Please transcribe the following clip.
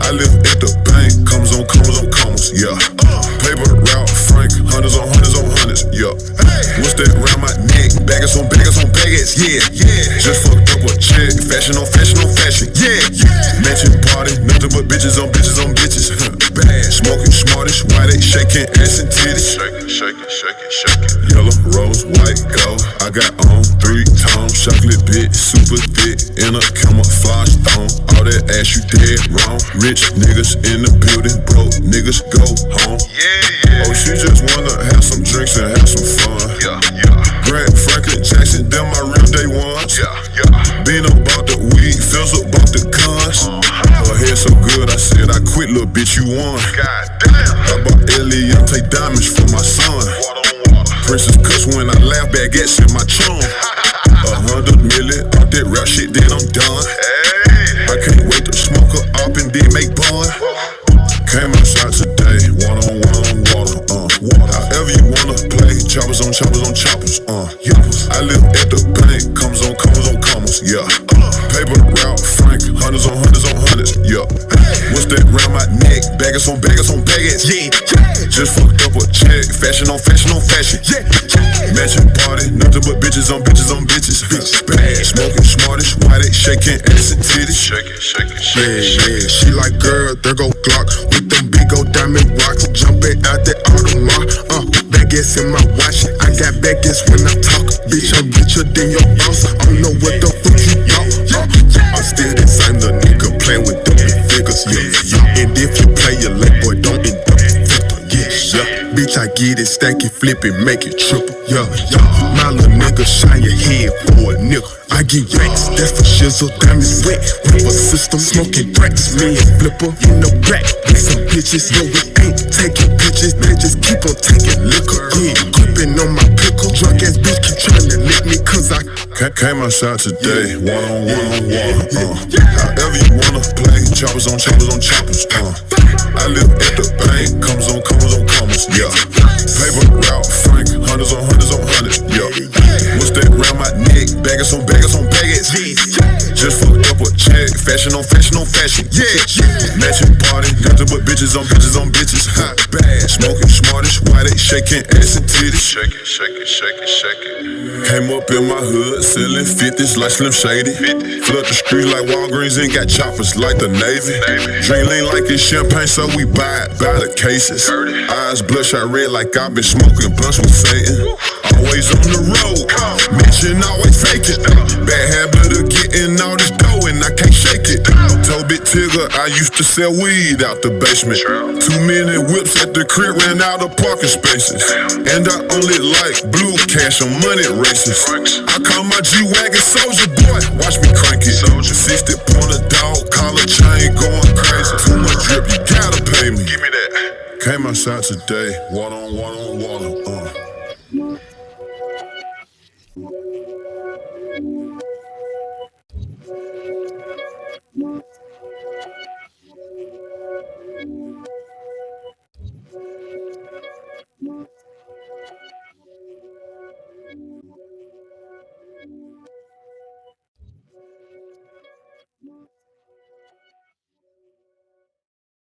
I live at the bank, commas on commas on commas, yeah. Paper route, Frank, hundreds on hundreds on hundreds, yeah. What's that round my neck? Baggers on baggers on baggers, yeah. Just fucked up a check, fashion on fashion on fashion, yeah. Mansion party, nothing but bitches on bitches on bitches, bad. Smoking smartish, why they shaking ass and titties? Shake it. Yellow, rose, white, gold. I got on 3 tones, chocolate bit, super thick, in a camouflage thong. All that ass you dead wrong. Rich niggas in the building, broke niggas go home. Yeah. Oh, she just wanna have some drinks and have some fun. Yeah. Grant Franklin Jackson, them my real day ones. Yeah. Been about the weed, feels about the guns. Her hair so good, I said I quit, little bitch, you won. God damn. I bought Eliante diamonds for my son. Princess cuss when I laugh, baguettes in my trunk. 100 million, all that rap shit, then I'm done. I can't wait to smoke her up and then make bun. Came outside today, water on water, however you wanna play, choppers on choppers on choppers, I live at the bank, commas on commas on commas, yeah. Paper route, Frank, hundreds on hundreds on hundreds, yeah. What's that round my neck? Baggers on baggers on baggers, yeah. Just fucked up a check, fashion on fashion on fashion, yeah. Mansion party, nothing but bitches on bitches on bitches, bad. Smoking smartish, why they shaking ass and titties? Shake it. She like, girl, there go Glock with them big old diamond rocks, jumping out that Audemars. Baguettes in my watch, I got baguettes when I talk. Bitch, I'm richer than your boss. I don't know what the fuck you thought. I'm still the same little nigga playing with them big figures, yeah. And if you play your leg, boy, don't end up victim, yeah. Bitch, I get it, stack it, flip it, make it triple, yeah. My little nigga, shine your head for a nickel. I get racks, that's for shizzle, diamonds wet. River system, smoking cracks. Me and Flipper in the back with some bitches. No, we ain't taking pictures, they just keep on taking liquor. Yeah, gripping on my pickle. Drunk ass bitch keep trying to lick me cause I came outside today, water on water, however you wanna play, choppers on choppers on choppers, I live at the bank, commas on commas on commas, yeah. Paper route, Frank, hundreds on hundreds on hundreds, yeah. What's that round my neck? Baggers on baggers on baggers, just fucked up a check, fashion on fashion on fashion, yeah. Mansion party, nothing but bitches on bitches on bitches, bad. Smoking smartish, why they shaking ass and titties? Shake it. Came up in my hood, selling 50s like Slim Shady. Flood the streets like Walgreens and got choppers like the Navy. Drink lean like it's champagne, so we buy it by the cases. Eyes bloodshot red like I've been smoking blunts with Satan. Always on the road, mention always fake it. Bad habit of getting all this dough and I can't shake it. Told Big Tigger I used to sell weed out the basement. Too many whips at the crib, ran out of parking spaces. And I only like blue cash on money races. I call my G-Wagon Soldier Boy, watch me crank it. 60 pointer dog, collar chain going crazy. Too much drip, you gotta pay me. Give me that. Came outside today, water on water.